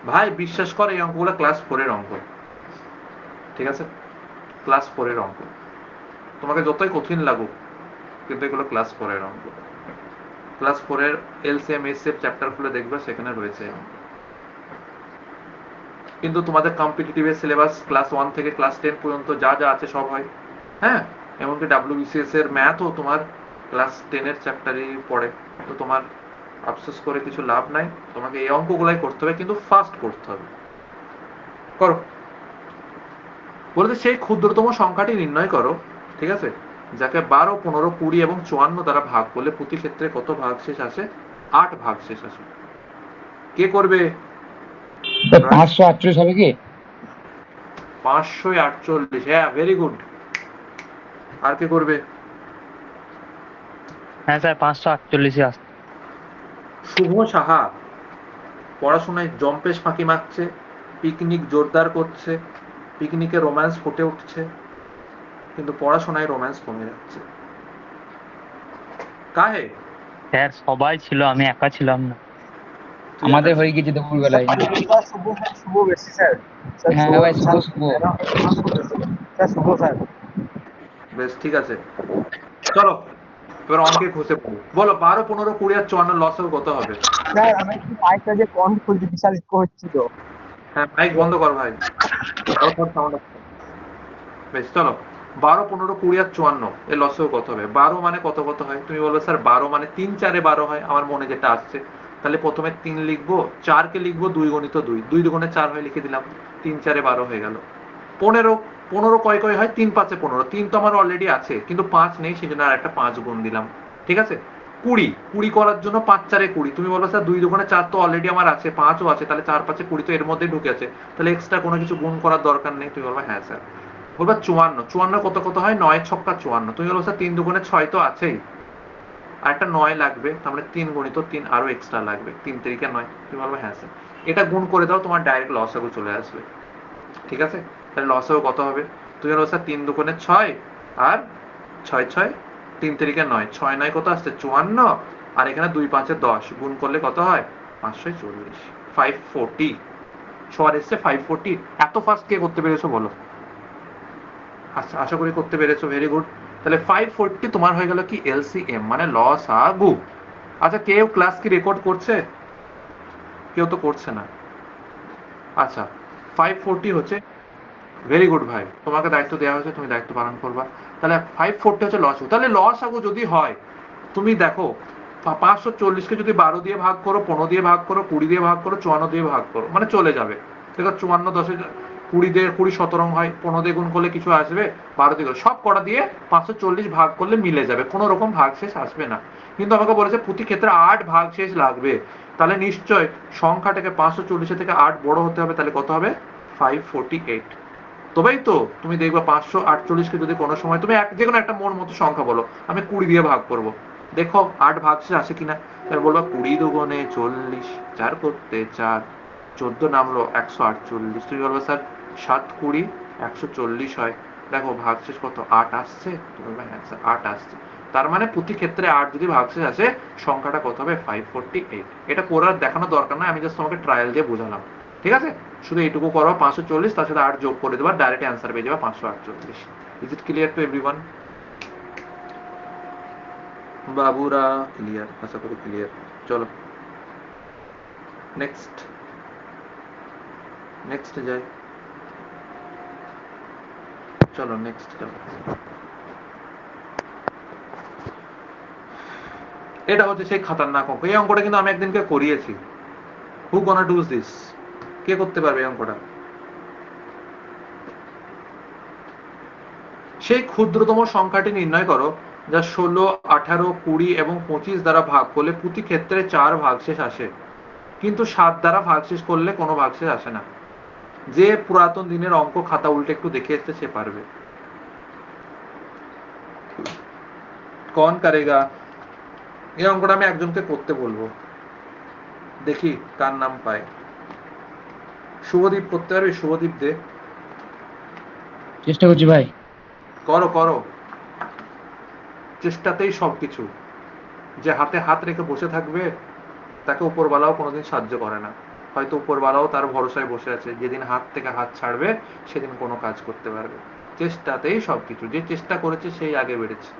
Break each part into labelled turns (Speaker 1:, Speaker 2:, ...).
Speaker 1: ভাই বিশ্বাস করে এই অঙ্কগুলো ক্লাস 4 এর অঙ্ক, ঠিক আছে? ক্লাস 4 এর অঙ্ক, তোমাকে যতই কঠিন লাগুক কিন্তু এগুলো ক্লাস 4 এর অঙ্ক। ক্লাস 4 এর এলসিএম এসএফ চ্যাপ্টার খুলে দেখবে, সেখানে রয়েছে এই অঙ্ক। কিন্তু তোমাদের কম্পিটিটিভের সিলেবাস ক্লাস 1 থেকে ক্লাস 10 পর্যন্ত যা যা আছে সব হয়, হ্যাঁ, এমনকি ডাব্লিউবিসিএস এর ম্যাথও তোমার ক্লাস 10 এর চ্যাপ্টারেই পড়ে। তো তোমার আফসোস করে কিছু লাভ নাই, তোমাকে এই অঙ্কগুলাই করতে হবে, কিন্তু ফাস্ট করতে হবে। করো। বলতে সেই ক্ষুদ্রতম সংখ্যাটি নির্ণয় করো, ঠিক আছে, যাকে 12, 15, 20 এবং 54 দ্বারা ভাগ করলে প্রতি ক্ষেত্রে কত ভাগশেষ আসে? 8 ভাগশেষ আসে। কে করবে?
Speaker 2: 548 হবে কি?
Speaker 1: 548, হ্যাঁ, ভেরি গুড। আর কে করবে?
Speaker 3: হ্যাঁ স্যার 548 আসছে।
Speaker 1: শুভ সাহা পড়াশোনায় জম্পেশ ফাঁকি মারছে, পিকনিক জোরদার করছে, পিকনিকে রোম্যান্স ফুটে উঠছে, কিন্তু পড়াশোনায় রোম্যান্স কমে যাচ্ছে। কাহে?
Speaker 3: স্যার সবাই ছিল, আমি একা ছিলাম না।
Speaker 2: আমাদের হয়ে গেছে দুপুর বেলায়।
Speaker 4: শুভ বেশি স্যার।
Speaker 2: হ্যাঁ ভাই, শুভ শুভ।
Speaker 4: শুভ স্যার।
Speaker 1: বেশ, ঠিক আছে, চলো এবার অঙ্কে ঘুষে পড়ো। বলো 12, 15, 20 আর 54 লসও কত হবে?
Speaker 4: স্যার আমি একটু মাইকটা যে কম খুলছি, বিশাল ইকো হচ্ছিল।
Speaker 1: হ্যাঁ, মাইক বন্ধ কর ভাই। বেশ, চলো 12, 15, 20 আর 54 এর লসও কত হবে? 12 মানে কত কত হয়? তুমি বলবে স্যার 12 মানে 3 4 12 হয়, আমার মনে যেটা আসছে। তাহলে প্রথমে 3 লিখবো, 4 কে লিখবো 2 গুণিত 2, 2 দুগুণে 4 হয়, লিখে দিলাম। 3 4 12 হয়ে গেল। 15, 15 কয় কয় হয়? 3 5 15, 3 তো আমার অলরেডি আছে, কিন্তু 5 নেই, সেই জন্য আর একটা 5 গুণ দিলাম, ঠিক আছে? 20, 20 করার জন্য 5 4 20, তুমি বলো স্যার 2 দুগুণে 4 তো অলরেডি আমার আছে, 5 ও আছে, তাহলে 4 5 20 তো এর মধ্যে ঢুকে আছে, তাহলে এক্সট্রা কোনো কিছু গুণ করার দরকার নেই। তুমি বলবে হ্যাঁ স্যার। বলবা 54, 54 কত কত হয়? 9 ছক্কা 54। তুমি বলবো স্যার 3 দুগুণে 6 তো আছেই, আর একটা 9 লাগবে, তার মানে 3 গুণিত 3 আরো এক্সট্রা লাগবে, 3 3 9। তুমি বলবে হ্যাঁ স্যার। এটা গুণ করে দাও, তোমার ডাইরেক্ট লসাগু চলে আসবে, ঠিক আছে? তাহলে লসাগু কত হবে? তুমি বলবো স্যার 3 দুগুণে 6 আর 6 6 3 3 9, 6 9 কত আসছে? 54, আর এখানে 2 5 10, গুণ করলে কত হয়? 540, 540। সর এসছে 540। এত ফাস্ট কে করতে পেরেছো বলো? আচ্ছা, আশা করি করতে পেরেছো, ভেরি গুড। তাহলে 540 তোমার হয়ে গেল কি? এলসিএম মানে লসাগু। আচ্ছা, কেউ ক্লাস কি রেকর্ড করছে? কেউ তো করছে না। আচ্ছা, 540 হচ্ছে, ভেরি গুড ভাই, তোমাকে দায়িত্ব দেওয়া হয়েছে, তুমি দায়িত্ব পালন করবা। তাহলে 540 হচ্ছে লসাগু। তাহলে লসাগু যদি হয়, তুমি দেখো 540 কে যদি 12 দিয়ে ভাগ করো, 15 দিয়ে ভাগ করো, 20 দিয়ে ভাগ করো, 54 দিয়ে ভাগ করো, মানে চলে যাবে। দেখো 54 10 20 দিয়ে 20 17 হয়, 15 দিয়ে গুণ করলে কিছু আসবে, 12 দিয়ে সব কটা দিয়ে 540 ভাগ করলে মিলে যাবে, কোনো রকম ভাগশেষ আসবে না। কিন্তু আমাকে বলেছে প্রতি ক্ষেত্রে 8 ভাগশেষ লাগবে, তাহলে নিশ্চয় সংখ্যাটাকে 540 থেকে 8 বড় হতে হবে, তাহলে কত হবে? 548। তবেই তো তুমি দেখবা 548 কে যদি কোনো সময় তুমি যে কোনো একটা মন মতো সংখ্যা বলো, আমি 20 দিয়ে ভাগ করব, দেখো 8 ভাগশেষ আসে কিনা। তাহলে বলবা 20 দুগুণে 40, 4 করতে 4, 14 নামলো 148। তুমি বলবে স্যার 7 20 140 হয়, দেখো ভাগশেষ কত? 8 আসছে। তুমি বলবে হ্যাঁ স্যার 8 আসছে। তার মানে প্রতি ক্ষেত্রে 8 যদি ভাগশেষ আসে, সংখ্যাটা কত হবে? 548। এটা পড়ার দেখানোর দরকার নাই, আমি জাস্ট তোমাকে ট্রায়াল দিয়ে বোঝালাম, ঠিক আছে? শুধু এইটুকু করো, 540 তার সাথে 8 যোগ করে দেবা, ডাইরেক্ট অ্যান্সার পেয়ে যাবে 548। Is it clear to everyone? বাবুরা ক্লিয়ার? আশা করি ক্লিয়ার। চলো নেক্সট, নেক্সট যাই, চলো নেক্সট চলো। এটা হচ্ছে সেই খাতারনাক অঙ্ক। এই অঙ্কটা কিন্তু আমি একদিনকে করিয়েছি। হু গোনা ডু দিস? কে করতে পারবে এই অঙ্কটা? সেই ক্ষুদ্রতম সংখ্যাটি নির্ণয় করো যা 16, 18, 20 এবং 25 দ্বারা ভাগ করলে প্রতি ক্ষেত্রে 4 ভাগশেষ আসে, কিন্তু 7 দ্বারা ভাগশেষ করলে কোনো ভাগশেষ আসে না। যে পুরাতন দিনের অঙ্ক খাতা উল্টে একটু দেখে এসছে সে পারবে। কন করেগা? এই অঙ্কটা আমি একজনকে করতে বলবো, দেখি কার নাম পায়। শুভদীপ করতে পারবি? শুভদীপ দে।
Speaker 2: চেষ্টা করছি ভাই।
Speaker 1: করো করো, চেষ্টাতেই সবকিছু। যে হাতে হাত রেখে বসে থাকবে তাকে উপরওয়ালাও কোনোদিন সাহায্য করে না। হয়তো উপরওয়ালাও তার ভরসায় বসে আছে, যেদিন হাত থেকে হাত ছাড়বে সেদিন কোনো কাজ করতে পারবে। চেষ্টাতেই সবকিছু, যে চেষ্টা করেছে সেই আগে বেড়েছে।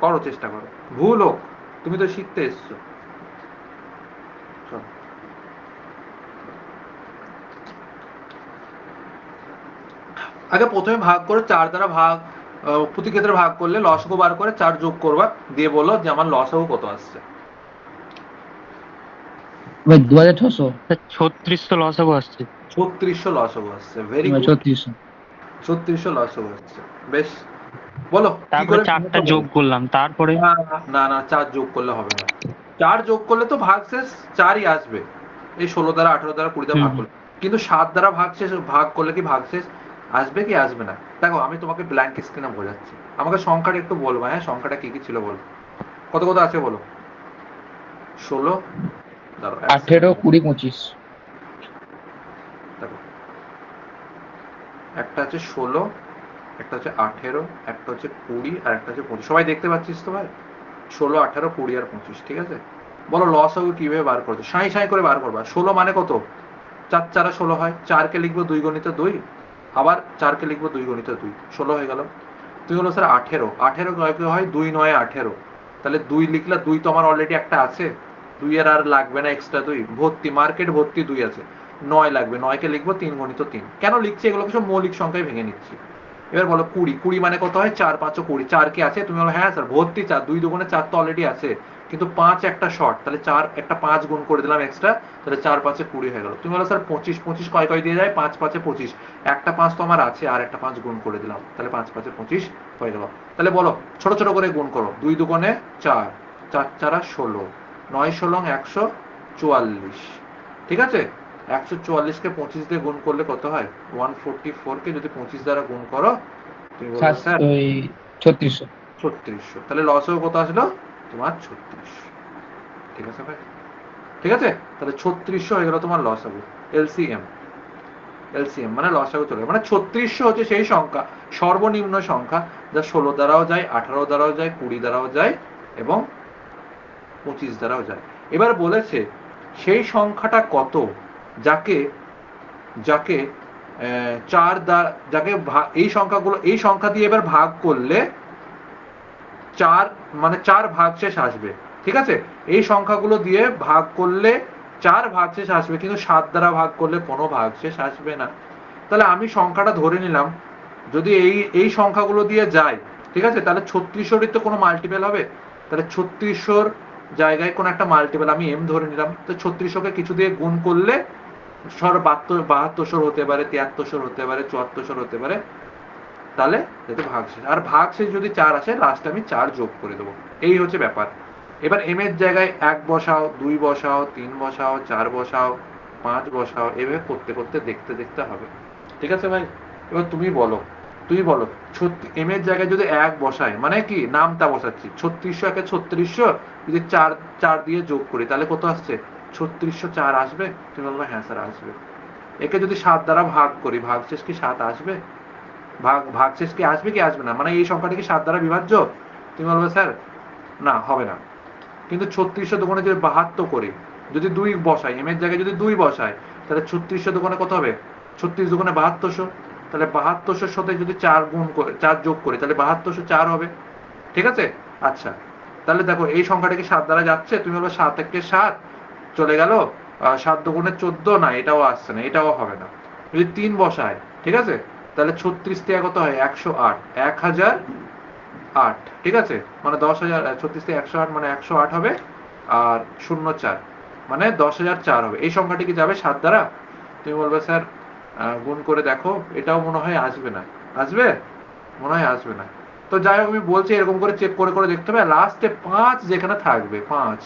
Speaker 1: করো, চেষ্টা করো, ভুল হোক, তুমি তো শিখতে এসছো। চলো। আগে প্রথমে ভাগ করে 4 দ্বারা ভাগ, প্রতি ক্ষেত্রে ভাগ করলে লসগু বার করে 4 যোগ করবা, দিয়ে বলো যে আমার লসগু কত আসছে।
Speaker 2: ভাই 2600।
Speaker 3: স্যার 3600 লসাগু আসছে।
Speaker 1: 3600 লসগু আসছে, ভেরি
Speaker 2: ভাই
Speaker 1: গুড।
Speaker 2: 3600।
Speaker 1: 3600 লসগু আসছে, বেশ। বলো কি
Speaker 3: তারপরে
Speaker 1: করে
Speaker 3: 4টা
Speaker 1: ভেঙেছো
Speaker 3: যোগ
Speaker 1: বলো।
Speaker 3: করলাম, তারপরে
Speaker 1: না না না, 4 যোগ করলে হবে না। 4 যোগ করলে তো ভাগশেষ 4ই আসবে, এই 16 দ্বারা 18 দ্বারা 20 দ্বারা ভাগ করলে। কিন্তু 7 দ্বারা ভাগশেষ ভাগ করলে কি ভাগশেষ আসবে কি আসবে না? দেখো আমি তোমাকে ব্ল্যাঙ্ক স্ক্রিনে বোঝাচ্ছি, আমাকে সংখ্যাটা একটু বলবো। হ্যাঁ, সংখ্যাটা কি কি ছিল বলো, কত কত আছে বলো। 16, দাঁড়ো
Speaker 2: 18, 20, 25।
Speaker 1: দেখো একটা হচ্ছে 16, একটা হচ্ছে 18, একটা হচ্ছে 20, আর একটা হচ্ছে 25। সবাই দেখতে পাচ্ছিস তো ভাই? 16, 18, 20 আর 25, ঠিক আছে? বলো লস হবে কিভাবে বার করছো, সাঁই সাঁই করে বার করবা। 16 মানে কত? 4 4 16 হয়, 4 কে লিখবো 2 গণিত 2, আবার 4 কে লিখবো 2 গণিত 2, 16 হয়ে গেল। তুমি বলো স্যার 18, 18 কয়কে হয়? 2 9 18, তাহলে 2 লিখলা, 2 তো আমার অলরেডি একটা আছে, 2 এর আর লাগবে না এক্সট্রা 2, ভর্তি মার্কেট ভর্তি 2 আছে। 9 লাগবে, 9 কে লিখবো 3 গণিত 3। কেন লিখছি এগুলো? কিছু মৌলিক সংখ্যায় ভেঙে নিচ্ছি। এবার বলো 20, 20 মানে কত হয়? 4 5 20, 4 কি আছে? তুমি বলো হ্যাঁ স্যার ভর্তি 4, 2 দুগুণে 4 তো অলরেডি আছে, কিন্তু 5 একটা শর্ট, তাহলে 4 একটা 5 গুণ করে দিলাম এক্সট্রা, তাহলে 4 5 20 হয়ে গেল। তুমি বলো স্যার 25, 25 কয় কয় দিয়ে যায়? 5 5 25, একটা 5 তো আমার আছে, আর একটা 5 গুণ করে দিলাম, তাহলে 5 5 25 হয়ে গেল। তাহলে বলো ছোট ছোট করে গুণ করো, 2 দুগুণে 4, 4 4 16, 9 16 144, ঠিক আছে? 144 কে 25 দিয়ে গুণ করলে কত হয়? 144 কে যদি 25 দ্বারা গুণ করো, তুমি বলবে স্যার
Speaker 2: ওই 3600।
Speaker 1: 3600, তাহলে লসও কত আসলো? তোমার 3600, ঠিক আছে ভাই? ঠিক আছে, তাহলে 3600 হয়ে গেল তোমার লসাগু। এলসিএম, এলসিএম মানে লসাগু চলে গেল। মানে 3600 হচ্ছে সেই সংখ্যা, সর্বনিম্ন সংখ্যা, যা 16 দ্বারাও যায়, 18 দ্বারাও যায়, 20 দ্বারাও যায় এবং 25 দ্বারাও যায়। এবার বলেছে সেই সংখ্যাটা কত যাকে যাকে 4 দ্বারা, যাকে এই সংখ্যাগুলো, এই সংখ্যা দিয়ে এবার ভাগ করলে 4 মানে 4 ভাগশেষ আসবে, ঠিক আছে? এই সংখ্যাগুলো দিয়ে ভাগ করলে 4 ভাগশেষ আসবে, কিন্তু 7 দ্বারা ভাগ করলে কোনো ভাগশেষ আসবে না। তাহলে আমি সংখ্যাটা ধরে নিলাম, যদি এই এই সংখ্যাগুলো দিয়ে যায়, ঠিক আছে, তাহলে 3600 তো কোনো মাল্টিপল হবে, তাহলে 3600 জায়গায় কোনো একটা মাল্টিপল আমি এম ধরে নিলাম। তো 3600 কে কিছু দিয়ে গুণ করলে সর 7200 হতে পারে, 7300 হতে পারে, 7400 হতে পারে, তাহলে যাতে ভাগশেষ, আর ভাগশেষ যদি 4 আসে লাস্টে আমি 4 যোগ করে দেবো। এই হচ্ছে ব্যাপার। এবার এম এর জায়গায় 1 বসাও, 2 বসাও, 3 বসাও, 4 বসাও, 5 বসাও, এভাবে করতে করতে দেখতে দেখতে হবে, ঠিক আছে ভাই? এবার তুমি বলো, তুই বলো, এম এর জায়গায় যদি 1 বসায়, মানে কি নামটা বসাচ্ছি, 3600 একে 3600, যদি 4 4 দিয়ে যোগ করি তাহলে কত আসছে? 3604 আসবে? তুমি বলবে হ্যাঁ স্যার আসবে। একে যদি 7 দ্বারা ভাগ করি, ভাগশেষ কি 7 আসবে? ভাগশেষ কি আসবে কি আসবে না? মানে এই সংখ্যাটা কি 7 দ্বারা বিভাজ্য? তুমি বলবে স্যার না, হবে না। কিন্তু 3600 দুগুণে যদি 72 করি, যদি 2 বসাই, এম এর জায়গায় যদি 2 বসাই, তাহলে 3600 দুগুণে কত হবে? 36 দুগুণে 7200, তাহলে 7200 সাথে যদি 4 গুণ করে 4 যোগ করি, তাহলে 7204 হবে, ঠিক আছে? আচ্ছা, তাহলে দেখো এই সংখ্যাটা কি 7 দ্বারা যাচ্ছে? তুমি বলবে 7 একে 7 চলে গেল, 7 দুগুণে 14, না এটাও আসছে না, এটাও হবে না। যদি 3 বসায়, ঠিক আছে, তাহলে 36 থেকে কত হয়? 108, 1008, ঠিক আছে? মানে 10,000, 36 থেকে 108 মানে 108 হবে, আর 04 মানে 10,004 হবে। এই সংখ্যাটি কি যাবে 7 দ্বারা? তুমি বলবে স্যার গুণ করে দেখো, এটাও মনে হয় আসবে না। আসবে? মনে হয় আসবে না। তো যাই হোক, আমি বলছি এরকম করে চেক করে করে দেখতে হবে, লাস্টে 5 যেখানে থাকবে, 5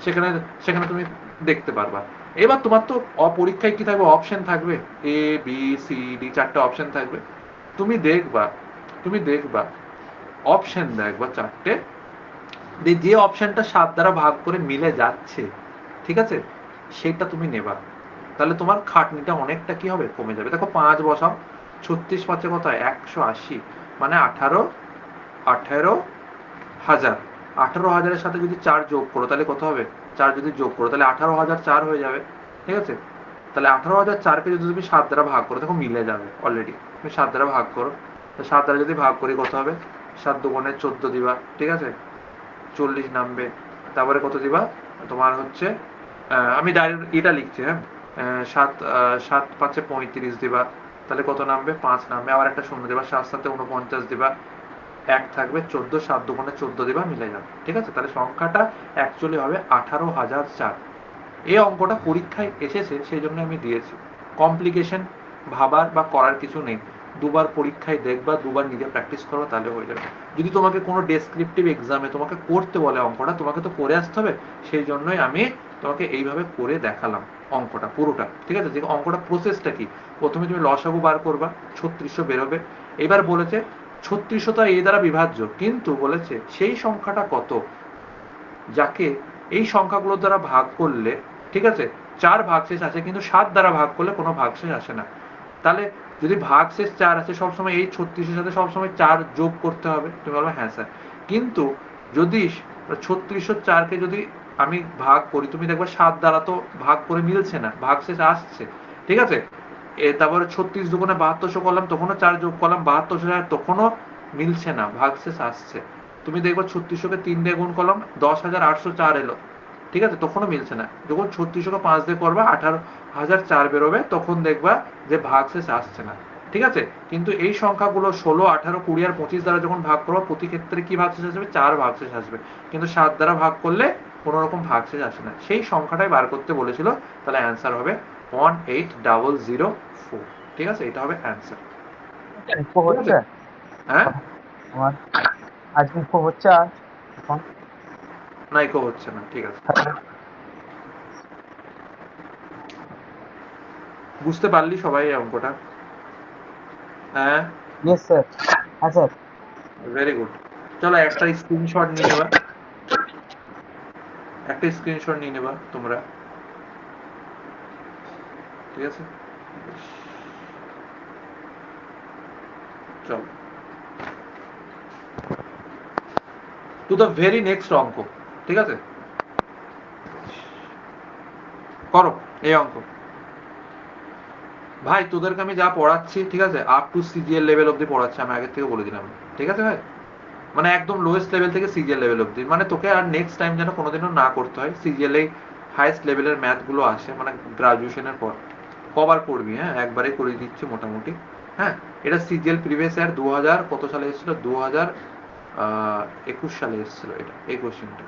Speaker 1: সেখানে সেখানে তুমি দেখতে পারবা। এবার তোমার তো পরীক্ষায় কি থাকবে? অপশন থাকবে, A B C D, 4টে option থাকবে। তুমি দেখবা, তুমি দেখবা অপশন দেখবা 4টে, যে অপশনটা 7 দ্বারা ভাগ করে মিলে যাচ্ছে, ঠিক আছে, সেটা তুমি নেবা। তাহলে তোমার খাটনিটা অনেকটা কি হবে? কমে যাবে। দেখো 5 বসাও, 36 5 কত হয়? 180, মানে 18,000, 18,000-এর সাথে যদি 4 যোগ করো তাহলে কত হবে? 4 যদি যোগ করো তাহলে 18,004 হয়ে যাবে, ঠিক আছে? তাহলে 18,004-কে যদি তুমি 7 দ্বারা ভাগ করো, দেখো মিলে যাবে অলরেডি। তুমি 7 দ্বারা ভাগ করো, তো 7 দ্বারা যদি ভাগ করি কত হবে? 7 দুগুণে 14 দিবা, ঠিক আছে? 40 নামবে। তারপরে কত দিবা? তোমার হচ্ছে আমি ডাইরেক্ট এটা লিখছি, হ্যাঁ, 7 5 35 দিবা, তাহলে কত নামবে? 5 নামবে। আবার একটা শূন্য দিবা, 7 7 49 দিবা, 1 থাকবে, 14, 7 দুগুণে 14 দিবা, মিলে যাবে, ঠিক আছে? তাহলে সংখ্যাটা অ্যাকচুয়ালি হবে 18,004। এই অঙ্কটা পরীক্ষায় এসেছে, সেই জন্য আমি দিয়েছি। কমপ্লিকেশন ভাবার বা করার কিছু নেই, দুবার পরীক্ষায় দেখবা, দুবার নিজে প্র্যাকটিস করো, তাহলে হয়ে যাবে। যদি তোমাকে কোনো ডেসক্রিপটিভ এক্সামে তোমাকে করতে বলে অঙ্কটা, তোমাকে তো করে আসতে হবে, সেই জন্যই আমি তোমাকে এইভাবে করে দেখালাম অঙ্কটা পুরোটা, ঠিক আছে? যে অঙ্কটা প্রসেসটা কি, প্রথমে তুমি লসাগু বার করবা, 3600 বেরোবে। এবার বলেছে 3600 তো এই দ্বারা বিভাজ্য, কিন্তু বলেছে সেই সংখ্যাটা কত যাকে এই সংখ্যাগুলোর দ্বারা ভাগ করলে, ঠিক আছে, 4 ভাগশেষ আছে, কিন্তু 7 দ্বারা ভাগ করলে কোনো ভাগশেষ আসে না। তাহলে যদি ভাগশেষ 4 আছে, সবসময় এই 36-এর সাথে সবসময় 4 যোগ করতে হবে। তুমি বলবে হ্যাঁ স্যার, কিন্তু যদি 3604-কে যদি আমি ভাগ করি, তুমি দেখবে 7 দ্বারা তো ভাগ করে মিলছে না, ভাগশেষ আসছে, ঠিক আছে? তারপরে 36 দুগুণে 7200 করলাম, তখনও 4 যোগ করলাম, 7200, তখনও মিলছে না, ভাগশেষ আসছে। তুমি দেখবে 3600-কে 3 দিয়ে গুণ করলাম, 10,804 এলো, ঠিক আছে? তখনও মিলছে না। যখন 3600-কে 5 দিয়ে করবা, 18,004 বেরোবে, তখন দেখবা যে ভাগশেষ আসছে না, ঠিক আছে? কিন্তু এই সংখ্যাগুলো 16, 18, 20 আর 25 দ্বারা যখন ভাগ করবো, প্রতি ক্ষেত্রে কি ভাগশেষ আসবে? 4 ভাগশেষ আসবে, কিন্তু 7 দ্বারা ভাগ করলে কোন রকম ভাগশেষ আসে না। সেই সংখ্যাটাই বার করতে বলেছিল, তাহলে অ্যান্সার হবে 18004, ঠিক আছে? এটা হবে অ্যান্সার,
Speaker 4: ইকো
Speaker 1: ঠিক আছে?
Speaker 4: হচ্ছে
Speaker 1: হ্যাঁ,
Speaker 4: আমার, আজকে ইকো হচ্ছে আর এখন
Speaker 1: না ইকো হচ্ছে না, ঠিক আছে। বুঝতে পারলি সবাই এই অঙ্কটা? হ্যাঁ,
Speaker 4: ইয়েস স্যার। হ্যাঁ স্যার।
Speaker 1: Very good. চলো একটা স্ক্রিনশট নিয়ে নেবা, একটা স্ক্রিনশট নিয়ে নেবা তোমরা, ঠিক আছে? চলো টু দ্য ভেরি নেক্সট অঙ্ক, ঠিক আছে? করো এই অঙ্ক। ভাই তোদেরকে আমি যা পড়াচ্ছি, ঠিক আছে, আপ টু সিজিএল লেভেল অব্দি পড়াচ্ছি, আমি আগের থেকে বলে দিলাম, ঠিক আছে ভাই? মানে একদম লোয়েস্ট লেভেল থেকে সিজিএল লেভেল অব্দি, মানে তোকে আর নেক্সট টাইম যেন কোনোদিনও না করতে হয়। সিজিএল এই হাইস্ট লেভেলের ম্যাথ গুলো আসে, মানে গ্রাজুয়েশনের পর কবার করবি, হ্যাঁ, একবারে করে দিচ্ছি মোটামুটি। হ্যাঁ, এটা সিজিএল প্রিভিয়াস ইয়ার 2000 কত সালে এসেছিল? 2021 সালে এসেছিল এটা, এই কোশ্চেনটা।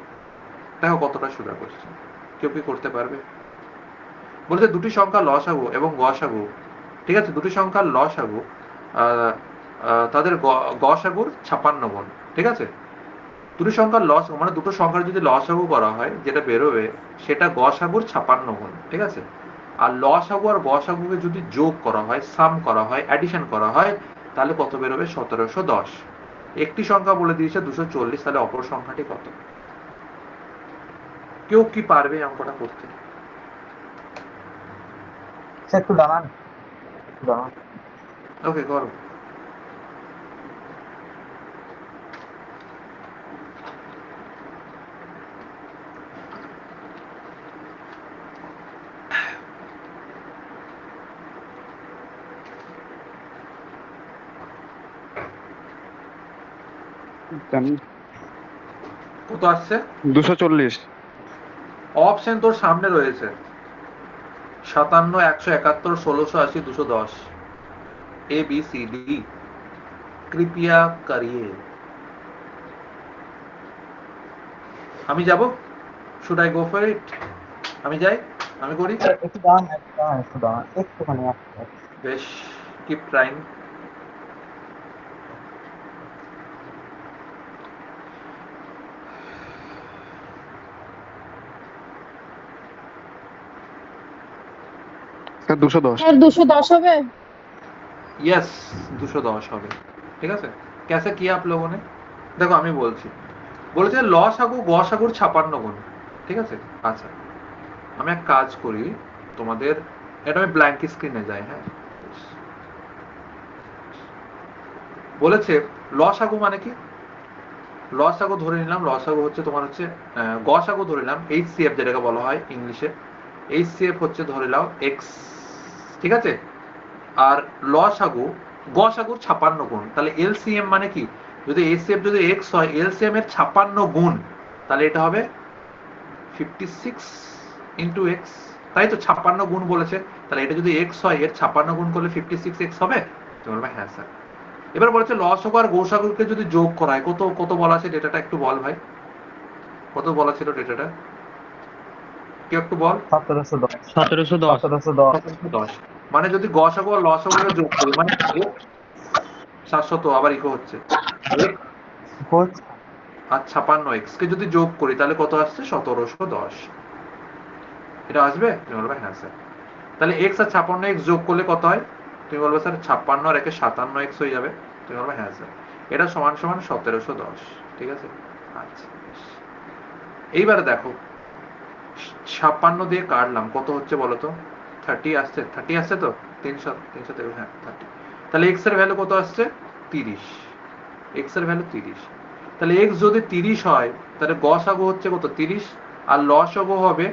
Speaker 1: দেখো কতটা সোজা কোশ্চেন, কেউ কি করতে পারবে? বলেছে দুটি সংখ্যা লসাগু এবং গসাগু, ঠিক আছে, দুটি সংখ্যার লসাগু তাদের গসাগুর 56 গুণ, ঠিক আছে? দুটি সংখ্যার লসাগু মানে দুটো সংখ্যার যদি লসাগু করা হয়, যেটা বেরোবে সেটা গসাগুর 56 গুণ, ঠিক আছে? আর লসাগু আর গসাগুকে যদি যোগ করা হয়, সাম করা হয়, অ্যাডিশন করা হয়, তাহলে কত বেরোবে? 1710। একটি সংখ্যা বলে দিয়েছে 240, তাহলে অপর সংখ্যাটি কত? কেউ কি পারবে এই অঙ্কটা করতে?
Speaker 4: স্যার একটু দাঁড়ান, একটু দাঁড়ান।
Speaker 1: ওকে করো।
Speaker 3: জানি
Speaker 1: কত আসছে?
Speaker 3: 240।
Speaker 1: অপশন তোর সামনে রয়েছে, 57, 171, 1680, 210। ए बी सी डी, कृपया करिए। আমি যাব? Should I go for it? আমি যাই, আমি করি।
Speaker 4: স্যার একটু দাঁড়ান, একটু দাঁড়ান, একটু দাঁড়ান, একটুখানি
Speaker 1: বেশ, কিপ ট্রাইং।
Speaker 3: স্যার 210।
Speaker 5: স্যার 210 হবে?
Speaker 1: यस, 210 হবে, ঠিক আছে? कैसे किया आप लोगों ने? দেখো আমি বলছি, বলেছে লসাগু গসাগুর 56 গুণ, ঠিক আছে? আচ্ছা, আমি এক কাজ করি, তোমাদের এটা আমি ব্ল্যাঙ্ক স্ক্রিনে যাই, হ্যাঁ। বলেছে লসাগু মানে কি? লসাগু ধরে নিলাম, লসাগু হচ্ছে তোমার হচ্ছে গসাগু ধরে নিলাম, HCF যেটাকে বলা হয় ইংলিশে, HCF হচ্ছে ধরে নাও এক্স, ঠিক আছে। আর লসাগু, গসাগুর 56 গুণ, তাহলে এলসিএম মানে কি, যদি HCF যদি এক্স হয়, এলসিএম এর 56 গুণ, তাহলে এটা হবে 56 ইন্টু এক্স, তাই তো 56 গুণ বলেছে, তাহলে এটা যদি এক্স হয়, এর 56 গুণ করলে 56x হবে। তো বলবে হ্যাঁ স্যার। এবার বলেছে লসাগু আর গোসাগুকে যদি যোগ করা হয়, কত কত বলা আছে ডেটাটা একটু বল ভাই, কত বলা ছিল ডেটাটা, কেউ একটু বল।
Speaker 4: 1710
Speaker 3: 1710।
Speaker 4: 1710
Speaker 1: 10, মানে যদি গসাগু আর লসাগুকে যোগ করি, মানে 700, আবার ইকো হচ্ছে, x
Speaker 4: কোচ
Speaker 1: আর 56x কে যদি যোগ করি তাহলে কত আসছে, 1710, এটা আসবে, তুমি বলবে হ্যাঁ স্যার। তাহলে x আর 56x যোগ করলে কত হয়, তুমি বলবে স্যার 56 আর 1 57x হয়ে যাবে, তুমি বলবে হ্যাঁ স্যার, এটা সমান সমান 1710, ঠিক আছে। আচ্ছা বেশ। এইবারে দেখো 56 দিয়ে কাটলাম, কত হচ্ছে বলো তো, 30 আসছে, 30 আসছে তো, 300 300 থেকে, হ্যাঁ 30, তাহলে x এর ভ্যালু কত আসছে, 30, x এর ভ্যালু 30, তাহলে x যদি 30 হয়, তাহলে গসাগু হচ্ছে কত, 30, আর লসাগু হবে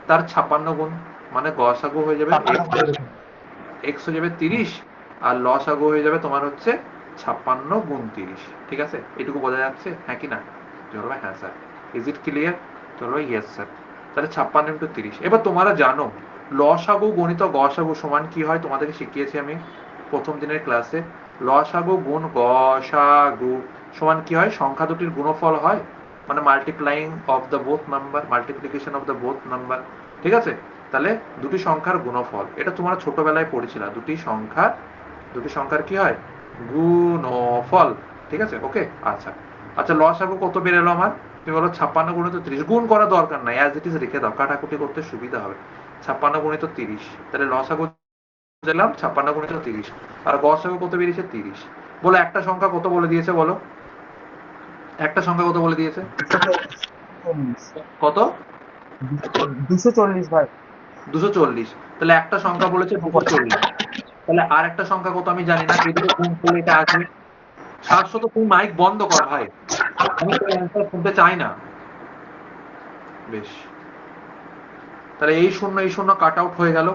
Speaker 1: তার 56 গুণ, মানে গসাগু হয়ে যাবে x হয়ে যাবে 30, আর লসাগু হয়ে যাবে তোমার হচ্ছে 56 গুণ 30, ঠিক আছে, এটুকু বোঝা যাচ্ছে, হ্যাঁ কি না, চলো হ্যাঁ স্যার। ইজ ইট ক্লিয়ার, চলো ইয়েস স্যার। তাহলে 56 ইন্টু 30, এবার তোমরা জানো লসাগু গণিত গসাগু সমান কি হয়, তোমাদেরকে শিখিয়েছি আমি প্রথম দিনের ক্লাসে, লসাগু গুণ গসাগু সমান কি হয়, সংখ্যা দুটির গুণফল হয়, মানে multiplying of the both number, multiplication of the both number, ঠিক আছে। তাহলে দুটি সংখ্যার গুণফল, এটা তোমরা ছোটবেলায় পড়েছিল, দুটি সংখ্যার কি হয়, গুণফল, ঠিক আছে, ওকে। আচ্ছা আচ্ছা, লসাগু কত বেরোলো আমার, তুমি বলো 56 গুণিত 30, গুণ করার দরকার নাই, অ্যাজ ইট ইজ রেখে দাও, কাটাকুটি করতে সুবিধা হবে, 56 গুণিত 30, তাহলে লসাগু দিলাম 56 গুণিত 30, আর গসাগু কত বেরিয়েছে, 30। বলো একটা সংখ্যা কত বলে দিয়েছে, বলো একটা সংখ্যা কত বলে দিয়েছে,
Speaker 4: 240
Speaker 1: কত,
Speaker 4: 240 ভাই।
Speaker 1: 240, তাহলে একটা সংখ্যা বলেছে 240, তাহলে আর একটা সংখ্যা কত আমি জানি না, এই দুটো গুণ করলে এটা আসবে 700। তো তুই মাইক বন্ধ কর ভাই, আমি তোর অ্যান্সার শুনতে চাই না। বেশ, তাহলে এই শূন্য কাট আউট হয়ে গেল,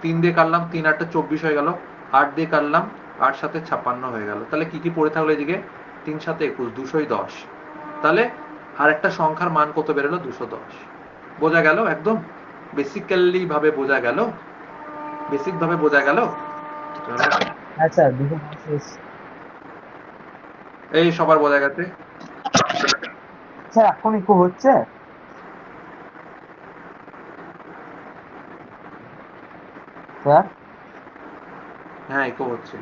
Speaker 1: 3 দিয়ে কাটলাম, 3 8 24 হয়ে গেল, 8 দিয়ে কাটলাম, 8 7 56 হয়ে গেল, তাহলে কি কি পড়ে থাকলো এদিকে, 3 7 21, 210, তাহলে আর একটা সংখ্যার মান কত বেরোলো, 210, বোঝা গেল, একদম বেসিক্যালি ভাবে বোঝা গেল, বেসিক ভাবে বোঝা গেল।
Speaker 4: হ্যাঁ স্যার 210।
Speaker 1: এই সবার বোঝা গেছে,
Speaker 4: স্যার এখন ইকো হচ্ছে? স্যার
Speaker 1: হ্যাঁ ইকো হচ্ছিল।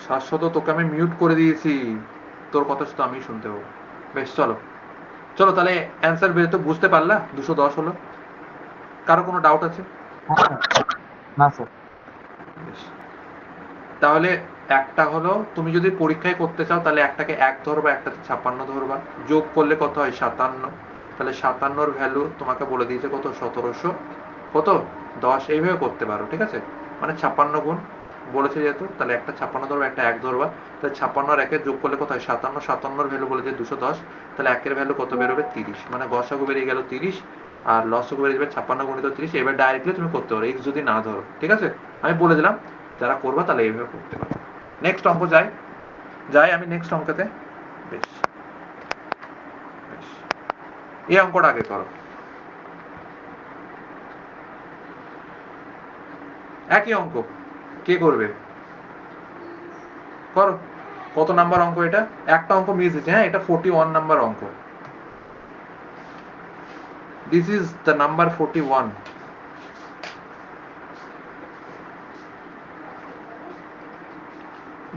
Speaker 1: শাশ্বত, তোকে আমি মিউট করে দিয়েছি, তোর কথা শুধু আমি শুনতে পাবো। বেশ চলো, চলো তাহলে অ্যান্সার বের তো বুঝতে পারলা, 210 হলো, কারো কোনো ডাউট আছে,
Speaker 4: হ্যাঁ না স্যার।
Speaker 1: বেশ। তাহলে একটা হলো, তুমি যদি পরীক্ষায় করতে চাও তাহলে একটাকে 1 ধরবা, একটাতে 56 ধরবা, যোগ করলে কত হয় 57, তাহলে 57 ভ্যালু তোমাকে বলে দিয়েছে কত, 1700 কত 10, এইভাবে করতে পারো, ঠিক আছে, মানে 56 গুণ বলেছে যেহেতু, তাহলে একটা 56 ধরবা, একটা 1 ধরবা, তাহলে 56 আর 1 যোগ করলে কত হয় 57, 57 ভ্যালু বলেছে 210, তাহলে 1 এর ভ্যালু কত বেরোবে, 30, মানে গসাগু বেরিয়ে গেল 30, আর লসাগু বেরিয়ে যাবে 56 গুণিত 30, এবার ডাইরেক্টলি তুমি করতে পারো এক্স যদি না ধরো, ঠিক আছে, আমি বলে দিলাম, যারা করবা তাহলে এইভাবে করতে পারো। নেক্সট অঙ্ক যাই আমি নেক্সট অঙ্কতে। বেশ, বেশ, এই অঙ্কটা আগে করো, একই অঙ্ক, কে করবে, করো। কত নাম্বার অঙ্ক এটা, একটা অঙ্ক মিস হয়েছে, হ্যাঁ এটা 41 নাম্বার অঙ্ক, this is the number 41।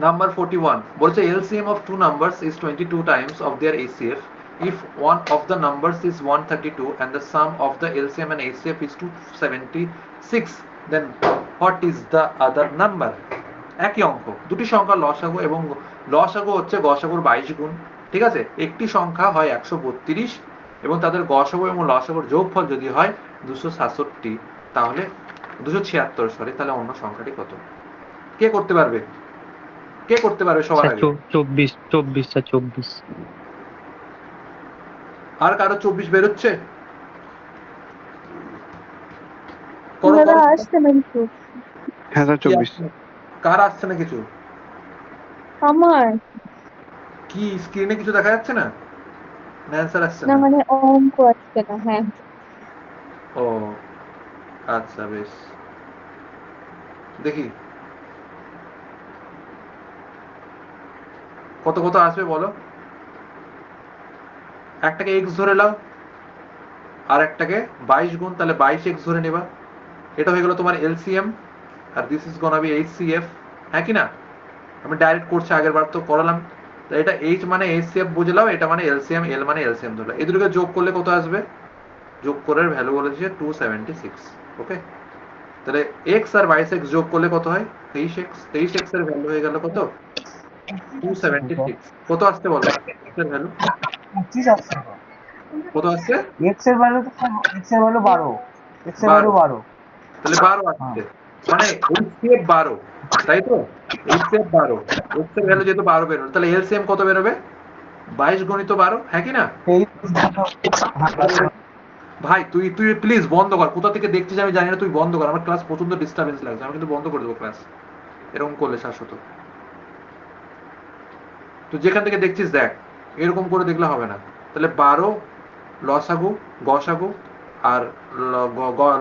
Speaker 1: Number 41 বলছে LCM of two numbers is 22 times of their HCF. If one of the numbers is 132 and the sum of the LCM and HCF is 276, then what is the other number? একই অঙ্ক, দুটি সংখ্যা লসাগু এবং লসাগু হচ্ছে গসাগুর 22 গুণ, ঠিক আছে, একটি সংখ্যা হয় 132 এবং তাদের গসাগু এবং লসাগুর যোগফল যদি হয় 267, তাহলে 276, সরি। তাহলে অন্য সংখ্যাটি কত? কে করতে পারবে? কে করতে পারবে সবার
Speaker 3: স্যার
Speaker 1: আগে?
Speaker 3: 24 স্যার 24।
Speaker 1: আর কারো 24 বেরোচ্ছে? করো
Speaker 5: দাদা
Speaker 1: করো।
Speaker 5: আসছে না কিছু?
Speaker 6: হ্যাঁ স্যার
Speaker 1: কি
Speaker 6: 24।
Speaker 1: আসছে? কার আসছে না কিছু?
Speaker 5: আমার
Speaker 1: কি স্ক্রিনে কিছু দেখা যাচ্ছে না? না অ্যান্সার আসছে
Speaker 5: না,
Speaker 1: না?
Speaker 5: মানে অঙ্ক আসছে না। হ্যাঁ,
Speaker 1: ও আচ্ছা, বেশ। দেখি কত কত আসবে বলো। একটাকে এক্স ধরে নাও, আর একটাকে 22 গুণ, তাহলে 22 এক্স ধরে নেবা। এটা হয়ে গেল তোমার এলসিএম, আর this is gonna be HCF. হ্যাঁ কি না? আমি ডাইরেক্ট করছি, আগের বার তো করালাম। তো এটা এইচ মানে এইচসিএফ বুঝলাম, এটা মানে এলসিএম, এল মানে এলসিএম ধরলাম। এই দুটোকে যোগ করলে কত আসবে? যোগ করে ভ্যালু বলেছে 276। ওকে, তাহলে এক্স আর 22 যোগ করলে কত হয়? 23x। 23x এর ভ্যালু হয়ে গেল কত? 276। কত আসছে বলো x এর ভ্যালু?
Speaker 4: 25 আসছে তো।
Speaker 1: কত আসছে?
Speaker 4: এক্স এর ভ্যালু তো এক্স এর ভ্যালু 12, এক্স এর ভ্যালু
Speaker 1: 12।
Speaker 4: 12।
Speaker 1: তাহলে 12 আসছে, মানে এইচসিএফ 12, তাই তো? এইচসিএফ 12, এক্স এর ভ্যালু যেহেতু 12 বেরোলো, তাহলে এলসিএম কত বেরোবে? 22 গুণিত 12, হ্যাঁ কি না? ভাই তুই তুই প্লিজ বন্ধ কর, কোথা থেকে দেখছিস আমি জানি না, তুই বন্ধ কর, আমার ক্লাস প্রচন্ড ডিস্টার্বেন্স লাগছে, আমি কিন্তু বন্ধ করে দেবো ক্লাস এরকম করলে শাশ্বত। তুই যেখান থেকে দেখছিস দেখ, এরকম করে দেখলে হবে না। তাহলে 12 লসাগু, গসাগু, আর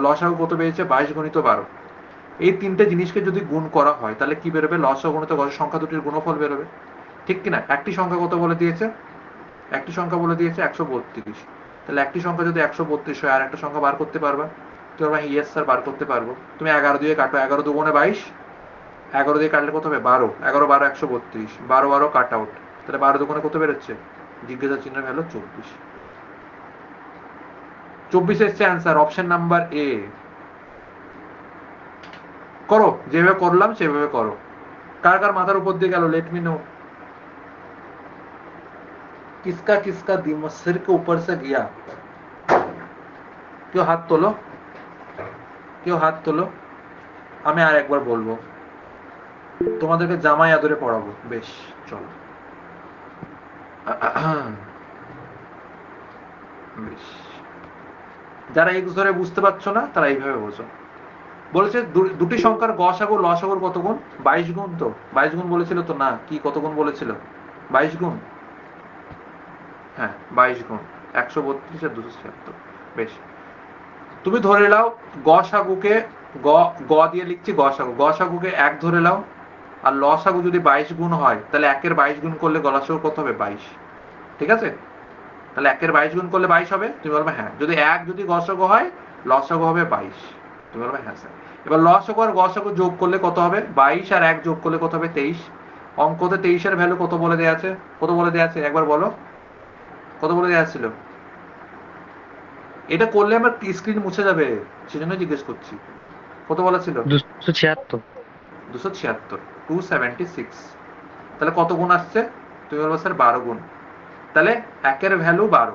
Speaker 1: লসাগু কত পেয়েছে? 22 গুণিত 12। এই তিনটে জিনিসকে যদি গুণ করা হয় তাহলে কি বেরোবে? লসাগু গুণিত গসাগু সংখ্যা দুটির গুণফল বেরোবে, ঠিক কিনা? একটি সংখ্যা কত বলে দিয়েছে? একটি সংখ্যা বলে দিয়েছে 132। তাহলে একটি সংখ্যা যদি 132 হয়, আর একটা সংখ্যা বার করতে পারবা? তো আমরা ইয়েস স্যার বার করতে পারবো। তুমি 11 দিয়ে কাটো, 11 দুগুণে 22, 11 দিয়ে কাটলে কত হবে? 12, 11 12 132, 12 12 কাট আউট, তাহলে 12 দুগুণে কত বেরোচ্ছে? জিজ্ঞাসা চিহ্ন ভ্যালু 24। 24 এসছে অ্যান্সার, অপশন নাম্বার এ। করো, যেভাবে করলাম সেভাবে করো। কার কার মাথার উপর দিয়ে গেল লেট মি নো। किसका किसका दिमाग सिर के ऊपर से गया? কেউ হাত তোলো, কেউ হাত তোলো। আমি আর একবার বলবো, তোমাদেরকে জামাই আদরে পড়াবো। বেশ, চলো। বেশ, যারা এক্স ধরে বুঝতে পারছো না তারা এইভাবে বোঝো। বলেছে দুটি সংখ্যার গসাগু লসাগুর কত গুণ? 22 গুণ। তো 22 গুণ বলেছিল তো? না, কি কত গুণ বলেছিল? 22 গুণ। হ্যাঁ 22 গুণ 132 আর 276। বেশ, তুমি ধরে নাও গসাগুকে, গ দিয়ে লিখছি গসাগু, গসাগুকে 1 ধরে নাও, আর লসাগু যদি 22 গুণ হয় তাহলে 1 এর 22 গুণ করলে গসাগু কত হবে? 22। ঠিক আছে? তাহলে 1 এর 22 গুণ করলে 22 হবে? তুমি বলবে হ্যাঁ। যদি 1 যদি গসাগু হয়, লসাগু হবে 22। তুমি বলবে হ্যাঁ স্যার। এবার লসাগু আর গসাগু যোগ করলে কত হবে? 22 আর 1 যোগ করলে কত হবে? 23। অঙ্কতে 23 এর ভ্যালু কত বলে দেয়া আছে? কত বলে দেয়া আছে একবার বলো, কত বলে দেয়া ছিল? এটা করলে আমার স্ক্রিন মুছে যাবে, সেজন্য জিজ্ঞেস করছি। কত বলা ছিল?
Speaker 3: 276।
Speaker 1: 276, 276। তাহলে কত গুণ আসছে? তুমি বলবো স্যার 12 গুণ। তাহলে 1 এর ভ্যালু 12,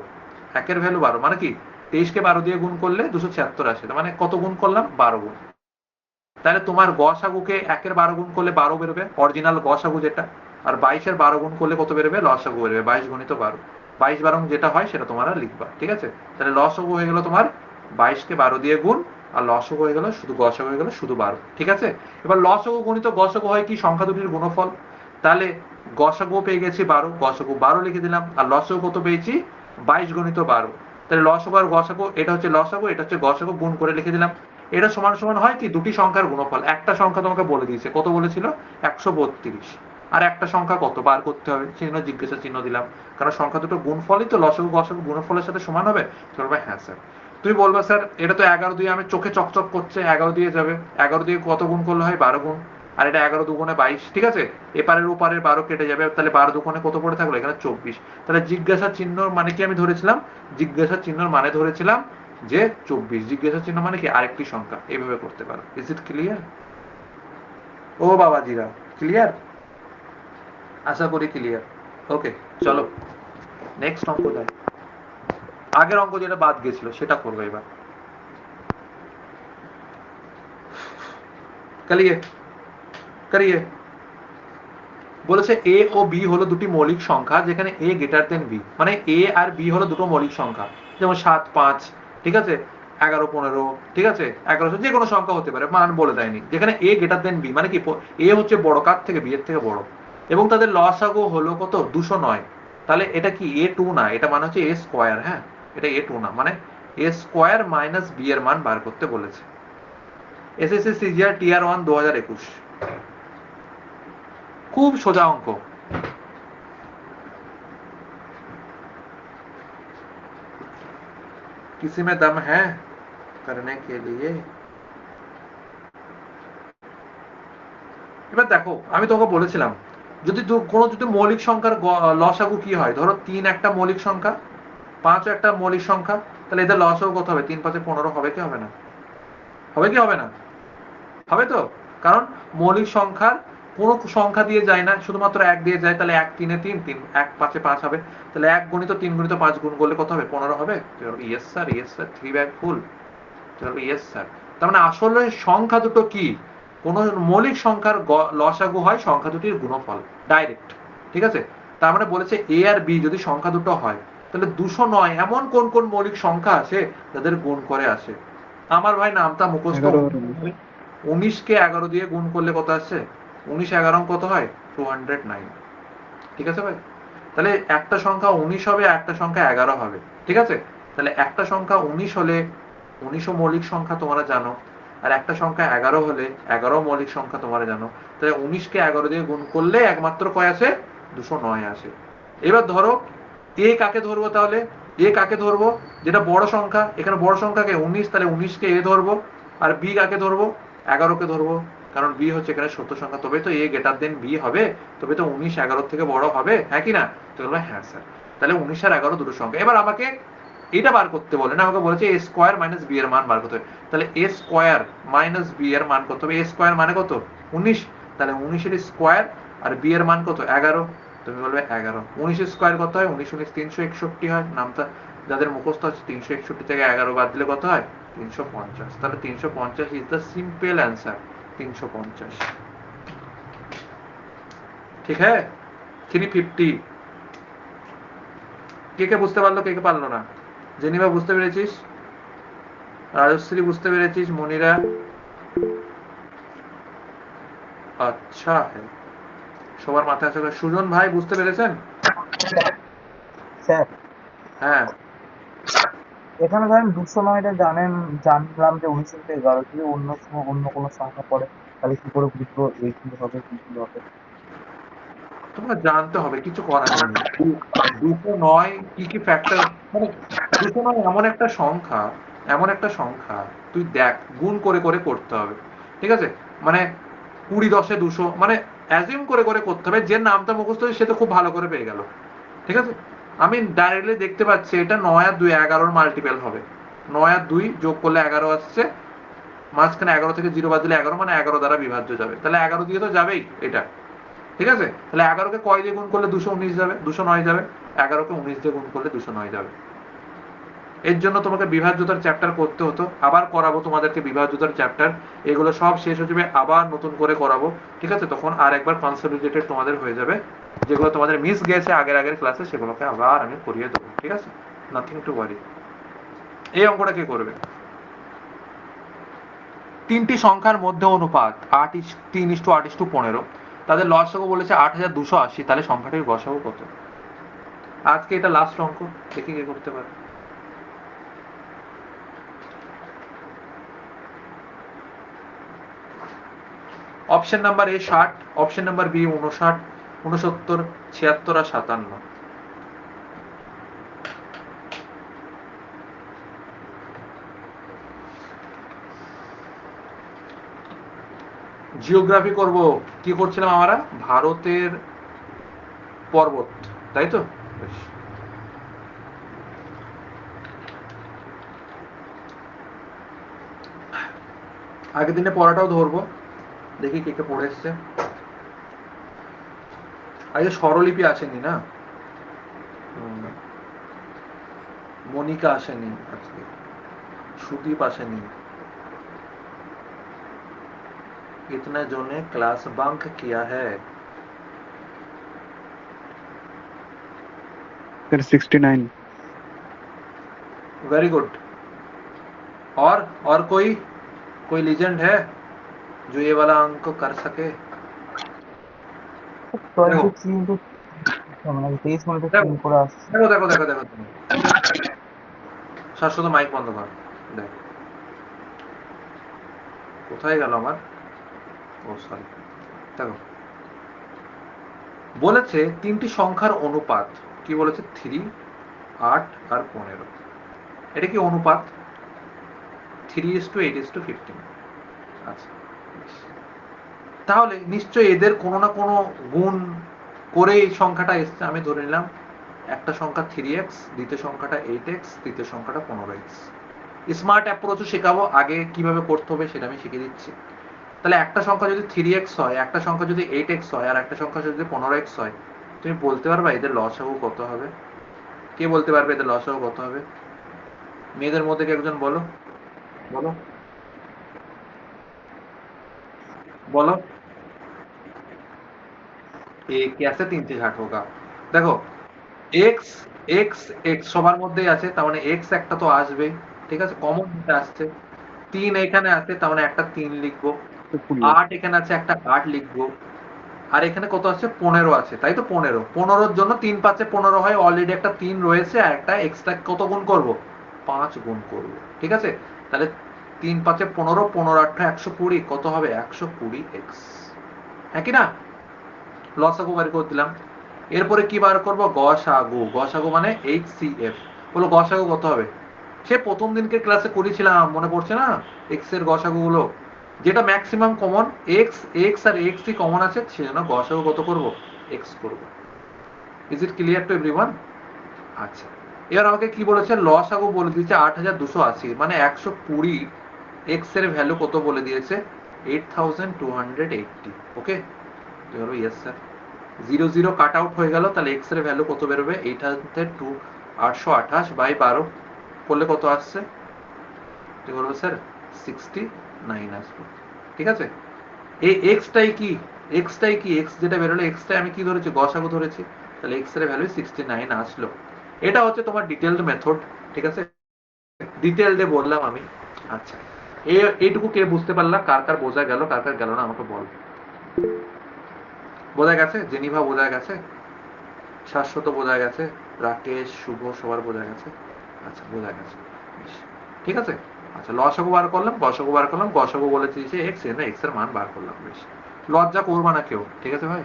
Speaker 1: 1 এর ভ্যালু 12 মানে কি? 23 কে 12 দিয়ে গুণ করলে 276 আসে, মানে কত গুণ করলাম? 12 গুণ। তাহলে তোমার গসাগুকে 1 এর 12 গুণ করলে 12 বেরোবে, অরিজিনাল গসাগু যেটা। আর 22 এর 12 গুণ করলে কত বেরোবে? লসাগু বেরোবে, 22 গুণিত 12। 22 12 যেটা হয় সেটা তোমরা লিখবা, ঠিক আছে? তাহলে লসাগু হয়ে গেল তোমার 22 কে 12 দিয়ে গুণ, আর লসাগু হয়ে গেল শুধু, গসাগু হয়ে গেল শুধু 12, ঠিক আছে? এবার লসাগু গুণিত গসাগু হয় কি? সংখ্যা দুটির গুণফল। তাহলে গসাগু পেয়ে গেছি 12, গসাগু 12 লিখে দিলাম, আর লসাগু কত পেয়েছি? 22 গুণিত 12। তাহলে লসাগু আর গসাগু, এটা হচ্ছে লসাগু, এটা হচ্ছে গসাগু, গুণ করে লিখে দিলাম। এটা সমান সমান হয় কি? দুটি সংখ্যার গুণফল। একটা সংখ্যা তোমাকে বলে দিয়েছে, কত বলেছিল? 132। আর একটা সংখ্যা কত বার করতে হবে, চিহ্ন জিজ্ঞাসা চিহ্ন দিলাম, কারণ সংখ্যা দুটো গুণফলই তো, লসাগু গসাগু গুণফলের সাথে সমান হবে। বলবে হ্যাঁ স্যার। তুমি বলবে স্যার এটা তো 11 দিয়ে, আমি চোখে চকচক করছে, 11 দিয়ে যাবে, 11 দিয়ে কত গুণ করলে হয়? 12 গুণ। আর এটা 11 দুগুণে 22, ঠিক আছে? এপারের ওপারের 12 কেটে যাবে, তাহলে 12 দুগুণে কত পড়ে থাকলো? এখানে 24। তাহলে জিজ্ঞাসা চিহ্ন মানে কি আমি ধরেছিলাম? জিজ্ঞাসা চিহ্নর মানে ধরেছিলাম যে 24। জিজ্ঞাসা চিহ্ন মানে কি? আরেকটি সংখ্যা। এইভাবে করতে পারো। Is it clear? ও বাবাজিরা, ক্লিয়ার? আশা করি ক্লিয়ার। ওকে, চলো নেক্সট অঙ্ক যাই। আগের অঙ্ক যেটা বাদ গেছিল সেটা করবো এবার। करिए करिए বলেছে এ ও বি হলো দুটি মৌলিক সংখ্যা যেখানে এ গ্রেটার দেন বি, মানে এ আর বি হলো দুটো মৌলিক সংখ্যা, যেমন 7 5, ঠিক আছে, 11 15, ঠিক আছে, 1100, যে কোনো সংখ্যা হতে পারে, মান বলে দেয়নি, যেখানে এ গ্রেটার দেন বি মানে কি এ হচ্ছে বড় কার থেকে, বি এর থেকে বড়, এবং তাদের লসাগু হলো কত 209। তাহলে এটা কি A2 না, এটা মানে হচ্ছে এ স্কোয়ার। হ্যাঁ, এটা A2 না, মানে এ স্কোয়ার মাইনাস বি এর মান বার করতে বলেছে। এসএসসি সিজিআর টিআর 1 2021, খুব সোজা অঙ্ক। किसी में दम है करने के लिए? এবার দেখো, আমি তোকে বলেছিলাম যদি কোনো যদি মৌলিক সংখ্যার লসাগু কি হয়, ধরো 3 একটা মৌলিক সংখ্যা, 5 একটা মৌলিক সংখ্যা, তাহলে এদের লসাগু কত হবে? 3 5 15 হবে কি হবে না? হবে কি হবে না? হবে তো, কারণ মৌলিক সংখ্যার কোন সংখ্যা দিয়ে যায় না, শুধুমাত্র 1 দিয়ে যায়, তাহলে 1 3 3 3, 1 5 5 হবে, তাহলে 1 গুণিত 3 গুণিত 5 গুণ করলে কত হবে? 15 হবে। Yes sir, yes sir, 3 bag ফুল। Yes sir. তার মানে আসলে সংখ্যা দুটো কি, কোন মৌলিক সংখ্যার লসাগু হয় সংখ্যা দুটির গুণফল, ডাইরেক্ট, ঠিক আছে। তার মানে বলেছে এ আর বি যদি সংখ্যা দুটো হয়, তাহলে 209 এমন কোন কোন মৌলিক সংখ্যা আছে যাদের গুণ করে আসে। আমার ভাই নামটা মুখস্থ। 19 কে 11 দিয়ে গুণ করলে কত আসছে? 19 11 কত হয়? 209, ঠিক আছে ভাই। তাহলে একটা সংখ্যা 19 হবে, একটা সংখ্যা 11 হবে, ঠিক আছে। তাহলে একটা সংখ্যা 19 হলে 19ও মৌলিক সংখ্যা তোমরা জানো, আর একটা সংখ্যা 11 হলে 11 মৌলিক সংখ্যা তোমরা জানো। তাহলে 19 কে 11 দিয়ে গুণ করলে একমাত্র কয় আসে? 209 আসে। এবার ধরো এ কাকে ধরবো, তাহলে এ কাকে ধরবো? যেটা বড় সংখ্যা, এখানে বড় সংখ্যাকে 19, তাহলে 19 কে এ ধরবো। আর বি কাকে ধরবো? 11 কে ধরবো, কারণ বি হচ্ছে এখানে সত্য সংখ্যা, তবে তো এ গ্রেটার দেন বি হবে, তবে তো 19 11 থেকে বড় হবে, হ্যাঁ কি না? তো বলবো হ্যাঁ স্যার। তাহলে 19 আর 11 দুটো সংখ্যা। এবার আমাকে এটা বার করতে বলে না, আমাকে বলেছে এ স্কোয়ার মাইনাস বি এর মান বার করতে হবে। তাহলে এ স্কোয়ার মাইনাস বি এর মান কত হবে? এ স্কোয়ার মানে কত? 19, তাহলে 19 এর স্কোয়ার আর বি এর মান কত? 11। তুমি বলবে 11, 19 এর স্কোয়ার কত হয়? 19 19 361 হয়। নামটা যাদের মুখস্থ আছে, 361 থেকে 11 বাদ দিলে কত হয়? 350। তাহলে 350 ইজ দ্য সিম্পল অ্যান্সার, 350, ঠিক হ্যাঁ। 350। কে কে বুঝতে পারলো, কে কে পারলো না? জেনিভা বুঝতে পেরেছিস? রাজশ্রী বুঝতে পেরেছিস? মনিরা? আচ্ছা হ্যাঁ, সবার মাথায় আছে। সুজন ভাই বুঝতে পেরেছেন?
Speaker 4: স্যার
Speaker 1: হ্যাঁ,
Speaker 4: এখানে ধরেন 209টা জানলাম যে 19 থেকে 11, যদি অন্য সময় অন্য কোনো সংখ্যা পড়ে তাহলে কি করে বুঝবো এ কি হবে কি কি হবে?
Speaker 1: তোমার জানতে হবে, কিছু করার নেই। 209 কি কি ফ্যাক্টর, মানে 209 এমন একটা সংখ্যা, এমন একটা সংখ্যা, তুই দেখ গুণ করে করে করতে হবে, ঠিক আছে। মানে 20 10 200, মানে অ্যাজিউম করে করে করতে হবে। যে নামটা মুখস্থ হয়েছে সে তো খুব ভালো করে পেয়ে গেল, ঠিক আছে। আমি ডাইরেক্টলি দেখতে পাচ্ছি এটা 9 আর 2 11 মাল্টিপল হবে। 9 আর 2 যোগ করলে 11 আসছে, মাঝখানে 11 থেকে 0 বাদ দিলে 11, মানে 11 দ্বারা বিভাজ্য যাবে, তাহলে 11 দিয়ে তো যাবেই এটা, ঠিক আছে। তাহলে 11 কে কয় দিয়ে গুণ করলে 219 যাবে? 209 যাবে। 11 কে 19 দিয়ে গুণ করলে 209 যাবে। এর জন্য তোমাকে বিভাজ্যতার চ্যাপ্টার করতে হতো, আবার করাবো তোমাদেরকে বিভাজ্যতার চ্যাপ্টার। এগুলো সব শেষ হয়ে যাবে, আবার নতুন করে করাবো, ঠিক আছে। তখন আর একবার কনসলিডেটেড তোমাদের হয়ে যাবে, যেগুলো তোমাদের মিস গেছে আগের আগের ক্লাসে সেগুলোকে আবার আমি করিয়ে দেবো, ঠিক আছে। Nothing to worry. এই অঙ্কটা কে করবে? তিনটি সংখ্যার মধ্যে অনুপাত 3:8:15, তাদের লসাগু বলেছে 8280, তাহলে সংখ্যাটির গসাগু কত? আজকে এটা লাস্ট অঙ্ক, দেখি কে করতে পারে। Option number A 60, option number B 59, 69, 76 আর 57। জিওগ্রাফি করব, কি করছিলাম আমরা? ভারতের পর্বত, তাই তো? বেশ। আগের দিনে পড়াটাও ধরবো, দেখি কে কে পড়ে এসছে। আজকে স্বরলিপি আসেনি না, মনিকা আসেনি আজকে, সুদীপ আসেনি, कितने जो ने क्लास बंक किया है?
Speaker 6: सर 69।
Speaker 1: Very good. और कोई लीजेंड है जो ये वाला अंक कर सके?
Speaker 4: 23 ইন্টু মানে 23 মিনিটে
Speaker 1: দেখো
Speaker 4: 3 করে আসছে।
Speaker 1: দেখো দেখো দেখো দেখো তুমি শাশ্বত মাইক বন্ধ কর। দেখো কোথায় গেল আমার? ও সরি। দেখো বলেছে তিনটি সংখ্যার অনুপাত। কি বলেছে? 3, 8 আর 15। এটা কি অনুপাত? 3:8:15। আচ্ছা, তাহলে নিশ্চয়ই এদের কোনো না কোনো গুণ করে এই সংখ্যাটা এসছে। আমি ধরে নিলাম একটা সংখ্যা 3x, দ্বিতীয় সংখ্যাটা 8x, তৃতীয় সংখ্যাটা 15x। স্মার্ট অ্যাপ্রোচও শেখাবো, আগে কিভাবে করতে হবে সেটা আমি শিখিয়ে দিচ্ছি। তাহলে একটা সংখ্যা যদি 3x হয়, একটা সংখ্যা যদি 8x হয়, আর একটা সংখ্যা যদি 15x হয়, তুমি বলতে পারবা এদের লসাগু কত হবে? কে বলতে পারবে এদের লসাগু কত হবে? মেয়েদের মধ্যে কে একজন বলো বলো বলো। ये कैसे 3 से 60 होगा? দেখো x x x সবার মধ্যেই আছে, তার মানে x একটা তো আসবেই, ঠিক আছে, কমন এটা আসছে। 3 এখানে আছে, তার মানে একটা 3 লিখবো। 8 এখানে আছে, একটা 8 লিখবো। আর এখানে কত আছে? 15 আছে, তাই তো 15। 15 জন্য 3 5 এ 15 হয়, অলরেডি একটা 3 রয়েছে, আর একটা এক্সট্রা কত গুণ করব? 5 গুণ করব, ঠিক আছে। তাহলে 3 5 এ 15, 15 8 120, কত হবে? 120x। হ্যাঁ কি না? লসাগু বার করে দিলাম। এরপরে কি বার করব? গসাগু। গসাগু মানে HCF। বলো গসাগু কত হবে? সে প্রথম দিনকে ক্লাসে করেছিলাম, মনে পড়ছে না? এক্স এর গসাগু গুলো, যেটা ম্যাক্সিমাম কমন এক্স, এক্স আর এক্স ই কমন আছে, সেজন্য গসাগু কত করব? এক্স করব। Is it clear to everyone? আচ্ছা, এবার আমাকে কি বলেছে? লসাগু বলে দিয়েছে 8280, মানে 120 এক্স এর ভ্যালু কত বলে দিয়েছে? 8280। ওকে, তুই বলবো ইয়েস স্যার। 0 0 কাট আউট হয়ে গেল, তাহলে এক্স এর ভ্যালু কত বেরোবে? 828/12 করলে কত আসছে? তুই বলবো স্যার 69 আসবে, ঠিক আছে। এই এক্সটাই কি? এক্সটাই কি? এক্স যেটা বেরোলো, এক্সটাই আমি কি ধরেছি? গসাগু ধরেছি। তাহলে এক্স এর ভ্যালু 69 আসলো। এটা হচ্ছে তোমার ডিটেইলড মেথড, ঠিক আছে, ডিটেইলডে বললাম আমি। আচ্ছা, এইটুকু কে বুঝতে পারলা? কার কার বোঝা গেল, কার কার গেল না আমাকে বল। বোঝা গেছে? জেনিভা বোঝা গেছে, শাশ্বত বোঝা গেছে, রাকেশ, শুভ সবার বোঝা গেছে? আচ্ছা, বোঝা গেছে, বেশ, ঠিক আছে। আচ্ছা, লসাগু বার করলাম, গসাগু বার করলাম। গসাগু বলেছি যে এক্স, এর এক্স এর মান বার করলাম। বেশ, লজ্জা করবা না কেউ, ঠিক আছে ভাই?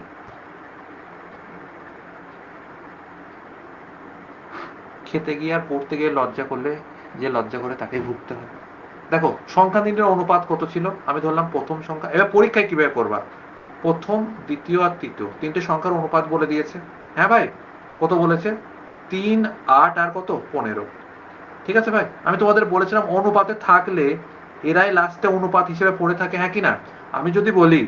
Speaker 1: খেতে গিয়ে আর পড়তে গিয়ে লজ্জা করলে, যে লজ্জা করে তাকেই ভুগতে হবে। দেখো সংখ্যা তিনটের অনুপাত কত ছিল? আমি ধরলাম প্রথম সংখ্যা। এবার পরীক্ষায় কিভাবে করবা? প্রথম, দ্বিতীয় আর তৃতীয় তিনটে সংখ্যার অনুপাত বলে দিয়েছে। হ্যাঁ ভাই, কত বলেছে? 3, 8 আর কত? 15। ঠিক আছে ভাই, আমি তোমাদের বলেছিলাম অনুপাতে থাকলে এরাই লাস্টে অনুপাত হিসেবে পড়ে থাকে, হ্যাঁ কি না? আমি যদি বলি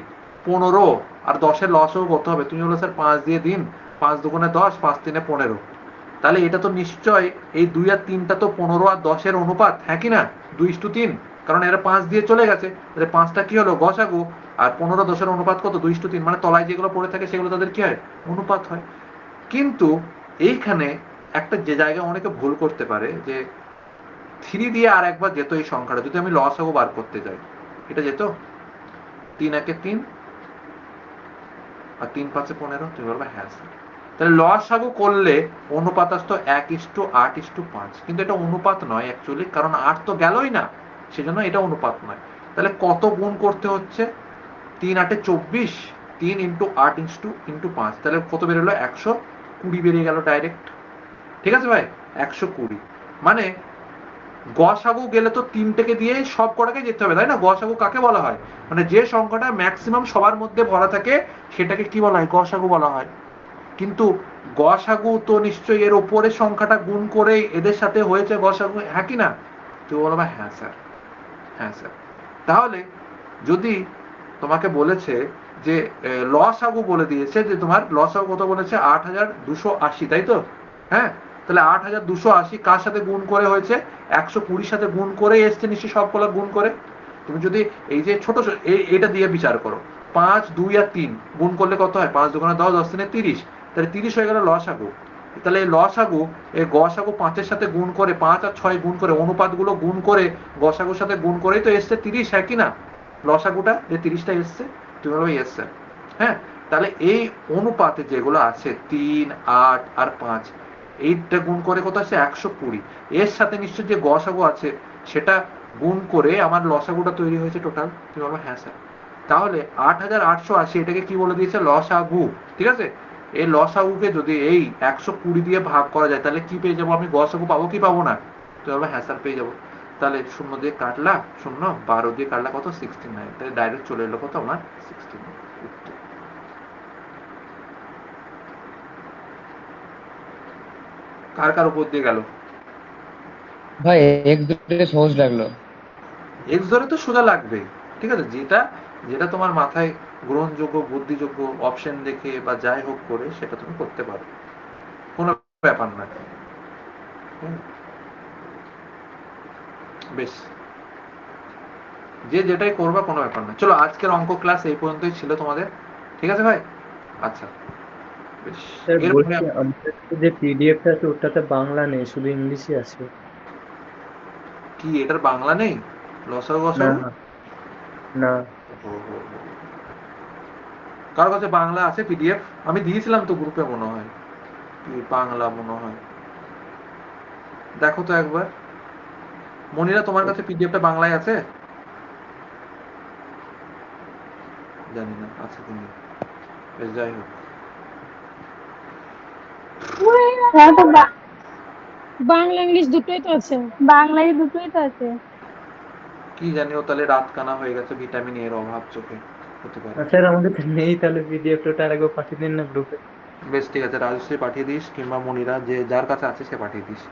Speaker 1: 15 আর 10 এর লসও কত হবে? তুমি বলো স্যার 5 দিয়ে দিন, 5 দুগুণে 10, 5 3 15। তাহলে এটা তো নিশ্চয় এই 2 আর 3টা তো 15 আর 10 এর অনুপাত, হ্যাঁ কি না? 2:3, কারণ এরা 5 দিয়ে চলে গেছে, তাহলে 5টা কি হলো? গসাগু। আর 15 10 এর অনুপাত কত? 2:3, মানে তলায় যেগুলো পড়ে থাকে সেগুলো তাদের কি হয়? অনুপাত হয়। কিন্তু এইখানে একটা যে জায়গায় অনেকে ভুল করতে পারে, যে 3 দিয়ে আর একবার যেত এই সংখ্যাটা, যদি আমি লসাগু বার করতে যাই, এটা যেত 3 1 3 আর 3 5 15। তুমি বলবে হ্যাঁ স্যার। তাহলে লসাগু করলে অনুপাত আসতো 1:8:5, কিন্তু এটা অনুপাত নয় অ্যাকচুয়ালি, কারণ 8 তো গেলই না, সেজন্য এটা অনুপাত নয়। তাহলে কত গুণ করতে হচ্ছে? 3 8 24, 3 × 8 × 5, তাহলে কত বেরোলো? 120 বেরিয়ে গেল ডাইরেক্ট, ঠিক আছে ভাই? 120, মানে গসাগু গেলে তো 3টেকে দিয়ে সব কটাকে যেতে হবে, তাই না? গসাগু কাকে বলা হয়? মানে যে সংখ্যাটা ম্যাক্সিমাম সবার মধ্যে ভরা থাকে সেটাকে কি বলা হয়? গসাগু বলা হয়। কিন্তু গসাগু তো নিশ্চয়ই এর উপরের সংখ্যাটা গুণ করে এদের সাথে হয়েছে গসাগু, হ্যাঁ কি না? তো বলবা হ্যাঁ স্যার, হ্যাঁ স্যার। তাহলে যদি তোমাকে বলেছে যে লসাগু বলে দিয়েছে, যে তোমার লসাগু কত বলেছে? 8280, তাই তো? হ্যাঁ, তাহলে 8280 কার সাথে গুণ করে হয়েছে? 120 সাথে গুণ করে এসছে নিশ্চয়ই, সবগুলো গুণ করে। তুমি যদি এই যে ছোট এটা দিয়ে বিচার করো, 5, 2 আর 3 গুণ করলে কত হয়? 5 দুগুণে 10, 10 তিনে 30, তাহলে 30 হয়ে গেল লসাগু। তাহলে এই লসাগু, এই গসাগু 5-এর সাথে গুণ করে, 5 আর 6 গুণ করে, অনুপাতগুলো গুণ করে গসাগুর সাথে গুণ করেই তো এসছে 30, হ্যাঁ কি না? লসাগুটা যে 30টা এসছে, তুমি বলবে ইয়েস স্যার। হ্যাঁ, তাহলে এই অনুপাতে যেগুলো আছে 3, 8 আর 5, এইটা গুণ করে কত আছে? 120। এর সাথে নিশ্চয় যে গসাগু আছে সেটা গুণ করে আমার লসাগুটা তৈরি হয়েছে টোটাল। তুমি বলবে হ্যাঁ স্যার। তাহলে 8880 এটাকে কি বলে দিয়েছে? লসাগু। ঠিক আছে, এই লসাগুকে যদি এই 120 দিয়ে ভাগ করা যায় তাহলে কি পেয়ে যাবো আমি? গসাগু পাবো কি পাবো না? তুমি বলবে হ্যাঁ স্যার পেয়ে যাবো। তাহলে 0 দিয়ে কাটলা 0, 12 দিয়ে কাটলা কত? 69। তাহলে ডাইরেক্ট চলে এলো কত আমার? 69 উত্তর। কার কার উপর দিয়ে গেল?
Speaker 2: ভাই এক্স ধরে সহজ লাগলো।
Speaker 1: এক্স ধরে তো সোজা লাগবে। ঠিক আছে, যেটা যেটা তোমার মাথায় গ্রহণযোগ্য, বুদ্ধিযোগ্য, অপশন দেখে বা যাই হোক করে সেটা তুমি করতে পারো, কোনো ব্যাপার না। হুম, বেশ, যে যেটাই করবা কোনো ব্যাপার না। চলো আজকের অঙ্ক ক্লাস এই পর্যন্তই ছিল তোমাদের। ঠিক আছে ভাই? আচ্ছা, বেশ।
Speaker 6: স্যার
Speaker 1: এরপরে
Speaker 6: বলছি আমাদের কাছে যে পিডিএফটা আছে ওটাতে বাংলা নেই, শুধু ইংলিশে আছে।
Speaker 1: কি এটার বাংলা নেই? লসাগু
Speaker 6: না
Speaker 1: গসাগু?
Speaker 6: না
Speaker 1: কার কাছে বাংলা আছে পিডিএফ? আমি দিয়েছিলাম তো গ্রুপে মনে হয়, কি বাংলা মনে হয়। দেখো তো একবার। মনিরা তোমার কাছে পিডিএফটা বাংলায় আছে? জানি না আছে কি নেই। বেশ, যাই হোক।
Speaker 5: হ্যাঁ তো
Speaker 7: বাংলা ইংলিশ দুটোই তো আছে।
Speaker 5: বাংলায় দুটোই তো আছে।
Speaker 1: কি জানি, ও তাহলে রাত কানা হয়ে গেছে, ভিটামিন এর অভাব চোখে, হতে পারে।
Speaker 6: স্যার আমাদের তো নেই, তাহলে পিডিএফটা আরেকবার পাঠিয়ে দিন না গ্রুপে।
Speaker 1: বেশ ঠিক আছে, রাজশ্রী পাঠিয়ে দিস, কিংবা মনিরা যে যার কাছে আছে সে পাঠিয়ে দিস।